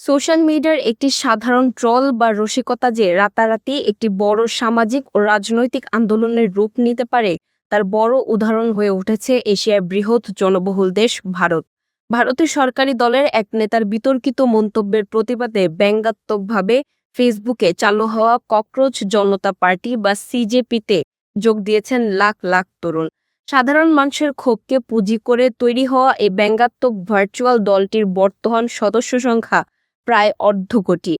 Social মিডিয়ার একটি সাধারণ ট্রল বা রসিকতা যে রাতারাতি একটি বড় সামাজিক ও রাজনৈতিক আন্দোলনের রূপ নিতে পারে তার বড় উদাহরণ হয়ে উঠেছে এশিয়ার বৃহৎ জনবহুল দেশ ভারত। ভারতের সরকারি দলের এক নেতার বিতর্কিত মন্তব্যের প্রতিবাদে ব্যঙ্গাত্মকভাবে ফেসবুকে চালু হওয়া ককরোচ জনতা পার্টি বা সিজেপিতে যোগ দিয়েছেন লাখ লাখ তরুণ। সাধারণ মানুষের ক্ষোভকে পুঁজি করে তৈরি হওয়া এই ব্যঙ্গাত্মক ভার্চুয়াল দলটির বর্তমান সদস্য সংখ্যা প্রায় অর্ধ কোটি।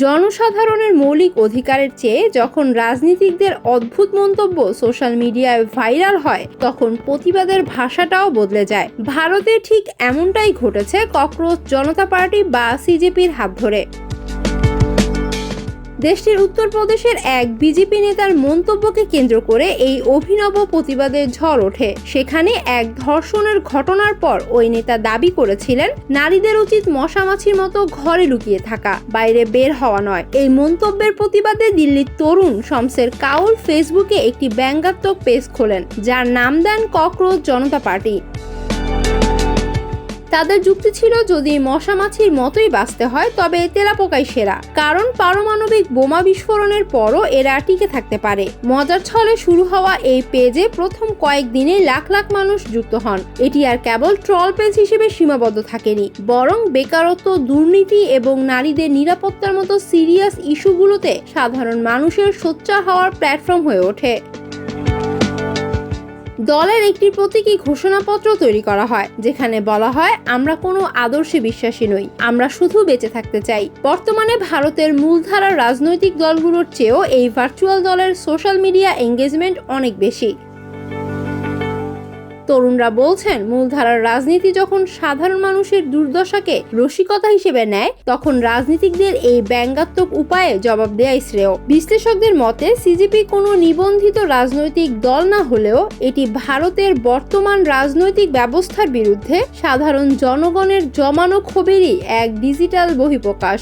জনসাধারণের মৌলিক অধিকারের চেয়ে যখন রাজনীতিকদের অদ্ভুত মন্তব্য সোশ্যাল মিডিয়ায় ভাইরাল হয় তখন প্রতিবাদের ভাষাটাও বদলে যায়। ভারতে ঠিক এমনটাই ঘটেছে ককরোচ জনতা পার্টি বা সিজেপির হাত ধরে। দেশটির উত্তরপ্রদেশের এক বিজেপি নেতার মন্তব্যকে কেন্দ্র করে এই অভিনব প্রতিবাদের ঝড় ওঠে। সেখানে এক ধর্ষণের ঘটনার পর ওই নেতা দাবি করেছিলেন নারীদের উচিত মশামাছির মতো ঘরে লুকিয়ে থাকা, বাইরে বের হওয়া নয়। এই মন্তব্যের প্রতিবাদে দিল্লির তরুণ শমসের কাউল ফেসবুকে একটি ব্যঙ্গাত্মক পেজ খোলেন যার নাম দেন ককরোচ জনতা পার্টি। তাদের যুক্তি ছিল, যদি মশামাছির মতোই বাঁচতে হয় তবে তেলাপোকাই সেরা, কারণ পারমাণবিক বোমা বিস্ফোরণের পরও এরা টিকে থাকতে পারে। মজার ছলে শুরু হওয়া এই পেজে প্রথম কয়েকদিনে লাখ লাখ মানুষ যুক্ত হন। এটি আর কেবল ট্রল পেজ হিসেবে সীমাবদ্ধ থাকেনি, বরং বেকারত্ব, দুর্নীতি এবং নারীদের নিরাপত্তার মতো সিরিয়াস ইস্যুগুলোতে সাধারণ মানুষের সোচ্চার হওয়ার প্ল্যাটফর্ম হয়ে ওঠে। দলের একটি প্রতীকী ঘোষণাপত্র তৈরি করা হয় যেখানে বলা হয়, আমরা কোনো আদর্শে বিশ্বাসী নই, আমরা শুধু বেঁচে থাকতে চাই। বর্তমানে ভারতের মূলধারার রাজনৈতিক দলগুলোর চেয়েও এই ভার্চুয়াল দলের সোশ্যাল মিডিয়া এঙ্গেজমেন্ট অনেক বেশি। তরুণরা বলছেন, মূলধারার রাজনীতি যখন সাধারণ মানুষের দুর্দশাকে রসিকতা হিসেবে নেয় তখন রাজনীতিকদের এই ব্যঙ্গাত্মক উপায়ে জবাব দেয়াই শ্রেয়। বিশ্লেষকদের মতে সিজেপি কোনো নিবন্ধিত রাজনৈতিক দল না হলেও এটি ভারতের বর্তমান রাজনৈতিক ব্যবস্থার বিরুদ্ধে সাধারণ জনগণের জমানো ক্ষোভেরই এক ডিজিটাল বহিঃপ্রকাশ।